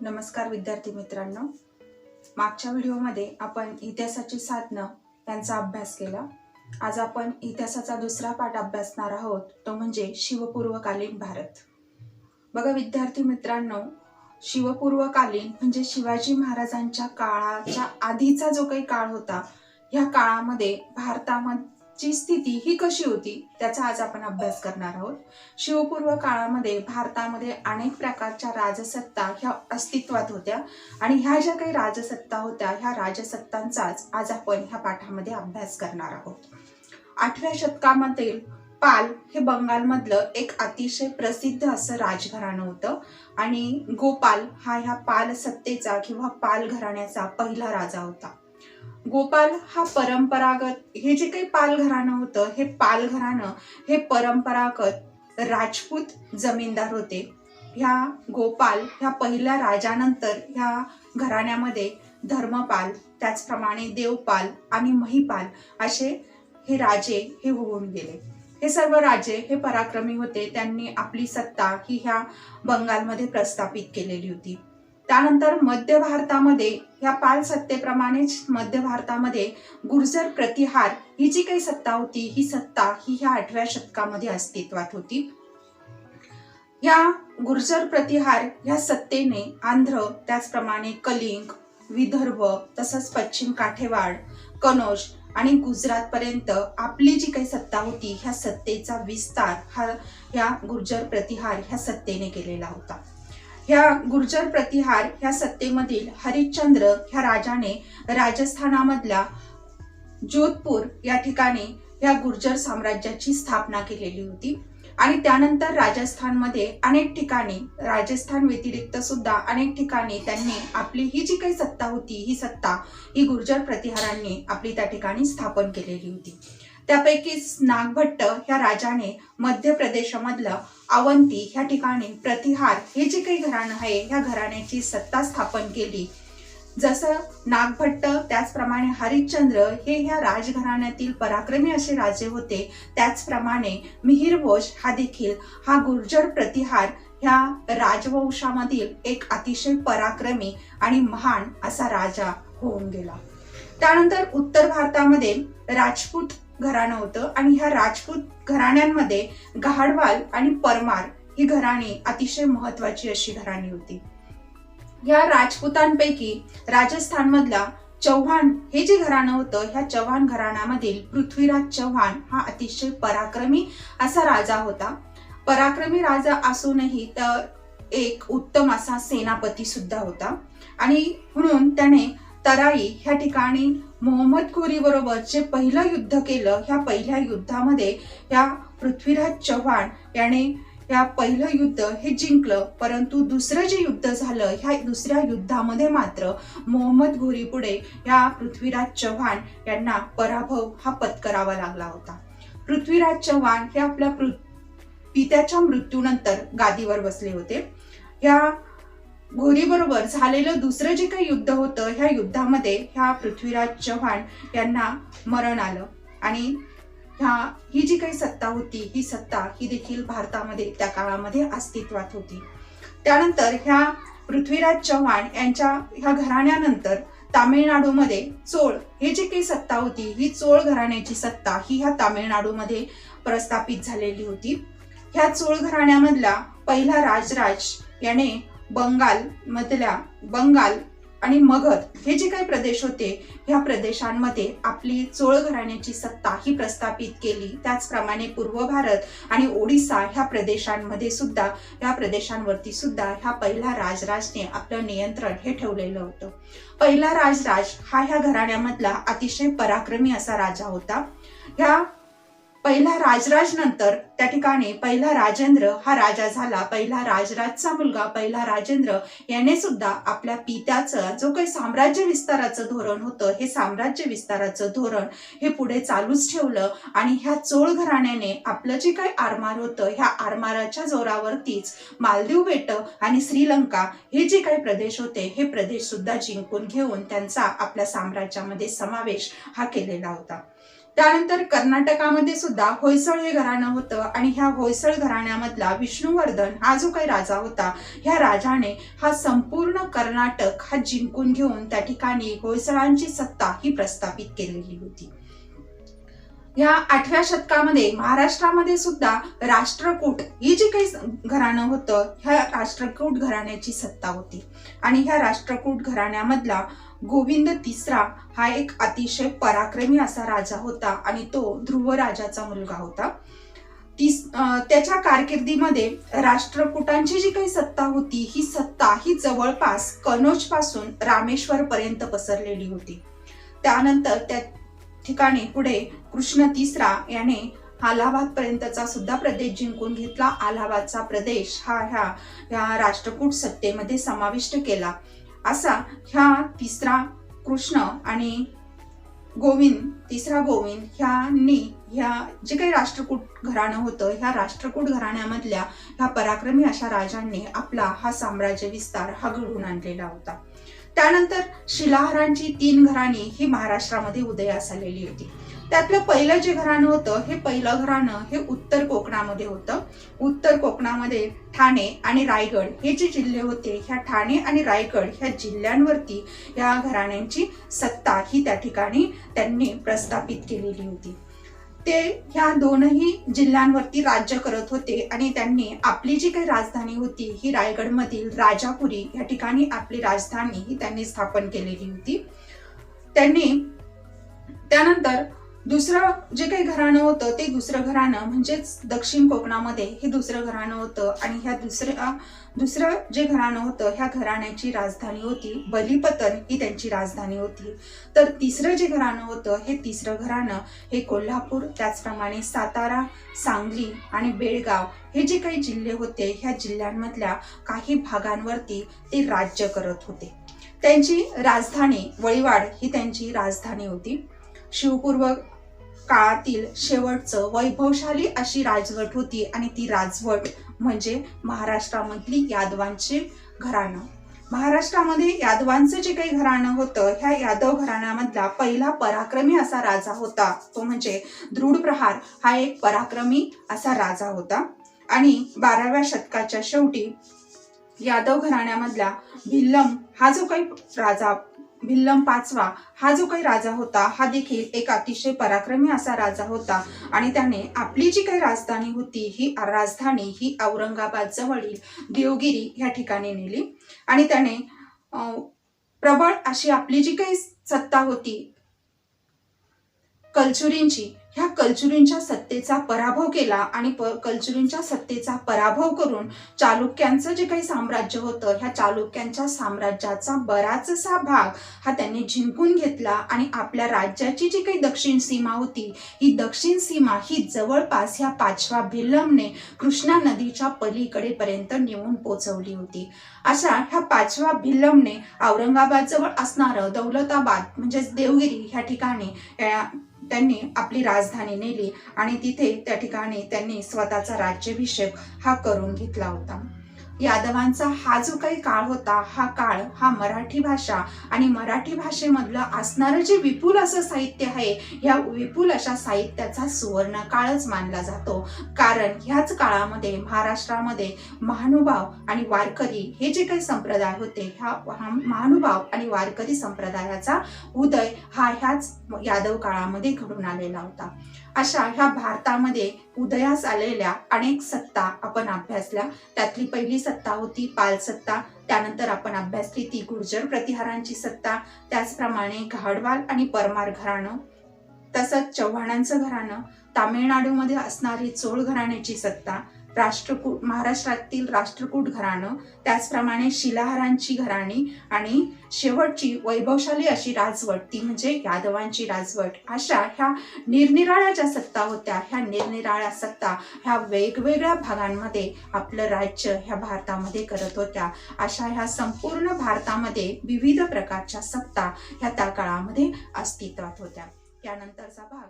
नमस्कार विद्यार्थी मित्रांनो, मागच्या व्हिडिओमध्ये आपण इतिहासाची साधनं यांचा अभ्यास केला। आज आपण इतिहासाचा दुसरा पाठ अभ्यासणार आहोत, तो म्हणजे शिवपूर्वकालीन भारत। बघा विद्यार्थी मित्रांनो, शिवपूर्वकालीन म्हणजे शिवाजी महाराजांच्या काळाच्या आधीचा जो काही काळ होता, या काळामध्ये भारताची स्थिती ही कशी होती त्याचा आज आपण अभ्यास करणार आहोत। शिवपूर्व काळामध्ये भारतामध्ये अनेक प्रकारच्या राजसत्ता ह्या अस्तित्वात होत्या आणि ह्या ज्या काही राजसत्ता होत्या, ह्या राजसत्तांचाच आज आपण ह्या पाठामध्ये अभ्यास करणार आहोत। 8व्या शतकामध्ये पाल हे बंगालमधलं एक अतिशय प्रसिद्ध असं राजघराणं होतं आणि गोपाल हा ह्या पाल सत्तेचा किंवा पाल घराण्याचा पहिला राजा होता। गोपाल हा परंपरागत हे जे काही पाल घराणं होतं, हे पाल घराणं हे परंपरागत राजपूत जमीनदार होते। ह्या गोपाल ह्या पहिल्या राजानंतर ह्या घराण्यामध्ये धर्मपाल, त्याचप्रमाणे देवपाल आणि महिपाल असे हे राजे हे होऊन गेले। हे सर्व राजे हे पराक्रमी होते, त्यांनी आपली सत्ता ही ह्या बंगालमध्ये प्रस्थापित केलेली होती। त्यानंतर मध्य भारतामध्ये ह्या पाल सत्तेप्रमाणेच मध्य भारतामध्ये गुर्जर प्रतिहार ही जी काही सत्ता होती, ही सत्ता ही ह्या 8व्या शतकामध्ये अस्तित्वात होती। या गुर्जर प्रतिहार ह्या सत्तेने आंध्र, त्याचप्रमाणे कलिंग, विदर्भ, तसंच पश्चिम काठेवाड, कनौज आणि गुजरात पर्यंत आपली जी काही सत्ता होती, ह्या सत्तेचा विस्तार हा या गुर्जर प्रतिहार ह्या सत्तेने केलेला होता। ह्या गुर्जर प्रतिहार ह्या सत्तेमधील हरिश्चंद्र ह्या राजाने राजस्थानामधल्या जोधपूर या ठिकाणी ह्या गुर्जर साम्राज्याची स्थापना केलेली होती आणि त्यानंतर राजस्थानमध्ये अनेक ठिकाणी, राजस्थान व्यतिरिक्त सुद्धा अनेक ठिकाणी त्यांनी आपली ही जी काही सत्ता होती, ही सत्ता ही गुर्जर प्रतिहारांनी आपली त्या ठिकाणी स्थापन केलेली होती। त्यापैकीच नागभट्ट ह्या राजाने मध्य प्रदेशामधलं अवंती ह्या ठिकाणी प्रतिहार हे जे काही घराणं आहे, ह्या घराण्याची सत्ता स्थापन केली। जसं नागभट्ट त्याचप्रमाणे हरिश्चंद्र हे ह्या राजघराण्यातील पराक्रमी असे राजे होते, त्याचप्रमाणे मिहिरभोज हा देखील हा गुर्जर प्रतिहार ह्या राजवंशामधील एक अतिशय पराक्रमी आणि महान असा राजा होऊन गेला। त्यानंतर उत्तर भारतामध्ये राजपूत घराणं होतं आणि ह्या राजपूत घराण्यांमध्ये गहाडवाल आणि परमार ही घराणी अतिशय महत्वाची अशी घराणी होती। या राजपुतांपैकी राजस्थानमधला चौहान हे जे घराणं होतं, ह्या चौहान घराण्यामधील पृथ्वीराज चौहान हा अतिशय पराक्रमी असा राजा होता। पराक्रमी राजा असूनही तर एक उत्तम असा सेनापती सुद्धा होता आणि म्हणून त्याने तराई ह्या ठिकाणी मोहम्मद घोरी बरोबर जे पहिलं युद्ध केलं, ह्या पहिल्या युद्धामध्ये या पृथ्वीराज चौहान याने या पहिलं युद्ध हे जिंकलं, परंतु दुसरं जे युद्ध झालं, ह्या दुसऱ्या युद्धामध्ये मात्र मोहम्मद घोरी पुढे या पृथ्वीराज चौहान यांना पराभव हा पत्करावा लागला होता। पृथ्वीराज चौहान हे आपल्या पित्याच्या मृत्यूनंतर गादीवर बसले होते। या घोरी बरोबर झालेलं दुसरं जे काही युद्ध होतं, ह्या युद्धामध्ये ह्या पृथ्वीराज चौहान यांना मरण आलं आणि ही जी काही सत्ता होती, ही सत्ता ही देखील भारतामध्ये त्या काळामध्ये अस्तित्वात होती। त्यानंतर ह्या पृथ्वीराज चौहान यांच्या ह्या घराण्यानंतर तामिळनाडूमध्ये चोळ हे जी काही सत्ता होती, ही चोळ घराण्याची सत्ता ही ह्या तामिळनाडूमध्ये प्रस्थापित झालेली होती। ह्या चोळ घराण्यामधला पहिला राजराज याने बंगाल आणि मगध हे जे काही प्रदेश होते, ह्या प्रदेशांमध्ये आपली चोळ घराण्याची सत्ता ही प्रस्थापित केली। त्याचप्रमाणे पूर्व भारत आणि ओडिसा ह्या प्रदेशांमध्ये सुद्धा, या प्रदेशांवरती सुद्धा ह्या पहिला राजराजने आपलं नियंत्रण हे ठेवलेलं होतं। पहिला राजराज हा ह्या घराण्यामधला अतिशय पराक्रमी असा राजा होता। ह्या पहिला राजराज नंतर त्या ठिकाणी पहिला राजेंद्र हा राजा झाला। पहिला राजराजचा मुलगा पहिला राजेंद्र याने सुद्धा आपल्या पित्याचं जो काही साम्राज्य विस्ताराचं धोरण होतं, हे साम्राज्य विस्ताराचं धोरण हे पुढे चालूच ठेवलं आणि ह्या चोळ घराण्याने आपलं जे काही आरमार होतं, ह्या आरमाराच्या जोरावरतीच मालदीव बेट आणि श्रीलंका हे जे काही प्रदेश होते, हे प्रदेश सुद्धा जिंकून घेऊन त्यांचा आपल्या साम्राज्यामध्ये समावेश हा केलेला होता। त्यानंतर कर्नाटकामध्ये सुद्धा होयसळ हे घराणं होतं आणि ह्या होयसळ घराण्यामधला विष्णुवर्धन हा जो काही राजा होता, ह्या राजाने हा संपूर्ण कर्नाटक हा जिंकून घेऊन त्या ठिकाणी होयसळांची सत्ता ही प्रस्थापित केलेली होती. या 8व्या शतकामध्ये महाराष्ट्रामध्ये सुद्धा राष्ट्रकूट ही जी काही घराणं होतं, ह्या राष्ट्रकूट घराण्याची सत्ता होती आणि ह्या राष्ट्रकूट घराण्यामधला गोविंद तिसरा हा एक अतिशय पराक्रमी असा राजा होता आणि तो ध्रुव राजाचा मुलगा होता. त्याच्या कारकिर्दीमध्ये राष्ट्रकूटांची जी काही सत्ता होती, ही सत्ता ही जवळपास कनौज पासून रामेश्वर पर्यंत पसरलेली होती. त्यानंतर त्या ठिकाणी पुढे कृष्ण तिसरा याने अलाहाबाद पर्यंतचा सुद्धा प्रदेश जिंकून घेतला. अलाहाबादचा प्रदेश हा ह्या राष्ट्रकूट सत्तेमध्ये समाविष्ट केला. असा ह्या तिसरा कृष्ण आणि तिसरा गोविंद ह्यांनी ह्या जे काही राष्ट्रकूट घराणं होतं, ह्या राष्ट्रकूट घराण्यामधल्या ह्या पराक्रमी अशा राजांनी आपला हा साम्राज्य विस्तार हा घडवून आणलेला होता. त्यानंतर शिलाहारांची 3 घराणी ही महाराष्ट्रामध्ये उदयास आलेली होती. त्यातलं पहिलं जे घराणं होतं, हे पहिलं घराणं हे उत्तर कोकणामध्ये होतं. उत्तर कोकणामध्ये ठाणे आणि रायगड हे जे जिल्हे होते, ह्या ठाणे आणि रायगड ह्या जिल्ह्यांवरती या घराण्यांची सत्ता ही त्या ठिकाणी त्यांनी प्रस्थापित केलेली होती. ते ह्या दोनही जिल्ह्यांवरती राज्य करत होते आणि त्यांनी आपली जी काही राजधानी होती, ही रायगडमधील राजापुरी या ठिकाणी आपली राजधानी ही त्यांनी स्थापन केलेली होती. त्यानंतर दुसरं जे काही घराणं होतं, ते दुसरं घराणं म्हणजेच दक्षिण कोकणामध्ये हे दुसरं घराणं होतं आणि ह्या दुसरं जे घराणं होतं, ह्या घराण्याची राजधानी होती बलिपतन ही त्यांची राजधानी होती. तर तिसरं जे घराणं होतं, हे तिसरं घराणं हे कोल्हापूर, त्याचप्रमाणे सातारा, सांगली आणि बेळगाव हे जे काही जिल्हे होते, ह्या जिल्ह्यांमधल्या काही भागांवरती ते राज्य करत होते. त्यांची राजधानी वळीवाड ही त्यांची राजधानी होती. शिवपूर्व काळातील शेवटचं वैभवशाली अशी राजवट होती आणि ती राजवट म्हणजे महाराष्ट्रामधली यादवांचे घराणं. महाराष्ट्रामध्ये यादवांचं जे काही घराणं होतं, ह्या यादव घराण्यामधला पहिला पराक्रमी असा राजा होता, तो म्हणजे दृढप्रहार हा एक पराक्रमी असा राजा होता. आणि 12व्या शतकाच्या शेवटी यादव घराण्यामधला भिल्लम हा जो काही राजा, भिल्लम 5वा हा जो काही राजा होता, हा देखील एक अतिशय पराक्रमी असा राजा होता आणि त्याने आपली जी काही राजधानी होती, ही राजधानी ही औरंगाबाद जवळील देवगिरी या ठिकाणी नेली आणि त्याने प्रबळ अशी आपली जी काही सत्ता होती कलचुरींची, ह्या कलचुरींच्या सत्तेचा पराभव केला आणि कलचुरींच्या सत्तेचा पराभव करून चालुक्यांचं जे काही साम्राज्य होतं, ह्या चालुक्यांच्या साम्राज्याचा बराचसा भाग हा त्यांनी जिंकून घेतला आणि आपल्या राज्याची जी काही दक्षिण सीमा होती, ही दक्षिण सीमा ही जवळपास ह्या 5व्या भिल्लमने कृष्णा नदीच्या पलीकडे पर्यंत नेऊन पोहोचवली होती. अशा ह्या 5व्या भिल्लमने औरंगाबाद जवळ असणारं दौलताबाद म्हणजेच देवगिरी ह्या ठिकाणी त्यांनी आपली राजधानी नेली आणि तिथे त्या ठिकाणी त्यांनी स्वतःचा राज्याभिषेक हा करून घेतला होता. यादवांचा हा जो काही काळ होता, हा काळ हा मराठी भाषा आणि मराठी भाषेमधलं असणारं जे विपुल असं साहित्य आहे, या विपुल अशा साहित्याचा सुवर्ण काळच मानला जातो. कारण ह्याच काळामध्ये महाराष्ट्रामध्ये महानुभाव आणि वारकरी हे जे काही संप्रदाय होते, ह्या महानुभाव आणि वारकरी संप्रदायाचा उदय हा ह्याच यादव काळामध्ये घडून आलेला होता. अशा ह्या भारतामध्ये उदयास आलेल्या अनेक सत्ता आपण अभ्यासल्या. त्यातली पहिली सत्ता होती पाल सत्ता. त्यानंतर आपण अभ्यासली ती गुर्जर प्रतिहारांची सत्ता. त्याचप्रमाणे घाडवाल आणि परमार घराणं, तसंच चव्हाणांचं घराणं, तामिळनाडूमध्ये असणारी चोळ घराण्याची सत्ता, महाराष्ट्रातील राष्ट्रकूट घराणं, त्याचप्रमाणे शिलाहारांची घराणी आणि शेवटची वैभवशाली अशी राजवट ती म्हणजे यादवांची राजवट. अशा ह्या निरनिराळ्या ज्या सत्ता होत्या, ह्या निरनिराळ्या सत्ता ह्या वेगवेगळ्या भागांमध्ये आपलं राज्य ह्या भारतामध्ये करत होत्या. अशा ह्या संपूर्ण भारतामध्ये विविध प्रकारच्या सत्ता ह्या त्या काळामध्ये अस्तित्वात होत्या. त्यानंतरचा भाग